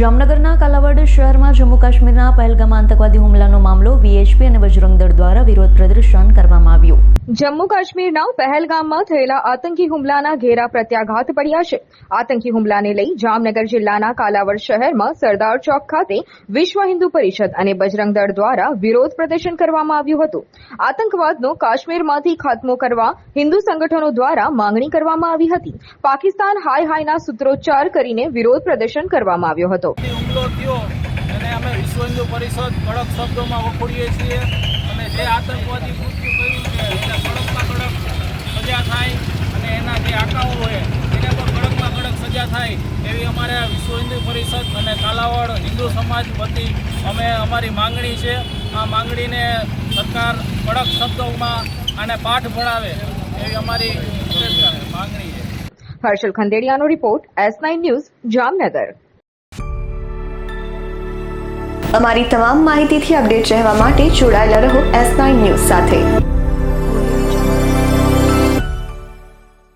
જામનગરના કાલાવડ શહેરમાં જમ્મુ કાશ્મીરના પહેલગામ આતંકવાદી હુમલાનો મામલો વીએચપી અને બજરંગ દળ દ્વારા વિરોધ પ્રદર્શન કરવામાં આવ્યું। જમ્મુ કાશ્મીરના પહેલગામમાં થયેલા આતંકી હુમલાના ઘેરા પ્રત્યાઘાત પડ્યા છે। આતંકી હુમલાને લઈ જામનગર જિલ્લાના કાલાવડ શહેરમાં સરદાર ચોક ખાતે વિશ્વ હિન્દુ પરિષદ અને બજરંગ દળ દ્વારા વિરોધ પ્રદર્શન કરવામાં આવ્યું હતું। આતંકવાદનો કાશ્મીરમાંથી ખાત્મો કરવા હિન્દુ સંગઠનો દ્વારા માંગણી કરવામાં આવી હતી। પાકિસ્તાન હાય હાયના સૂત્રોચ્ચાર કરીને વિરોધ પ્રદર્શન કરવામાં આવ્યો હતો। હુમલો થયો અને અમે વિશ્વ હિન્દુ પરિષદ કડક શબ્દોમાં વખોડીએ છીએ અને જે આતંકવાદી કૃત્ય કર્યું છે એને કડકમાં કડક સજા થાય અને એના જે આકાઓ હોય એને પણ કડકમાં કડક સજા થાય એવી અમારે વિશ્વ હિન્દુ પરિષદ અને કાલાવડ હિન્દુ સમાજ વતી અમે અમારી માંગણી છે। આ માંગણીને સરકાર કડક શબ્દોમાં આને પાઠ ભણાવે એવી અમારી માંગણી છે। હર્ષલ ખંડેડિયાનો રિપોર્ટ S9 ન્યૂઝ જામનગર। અમારી તમામ માહિતીથી અપડેટ રહેવા માટે જોડાયેલા રહો S9 ન્યૂઝ સાથે।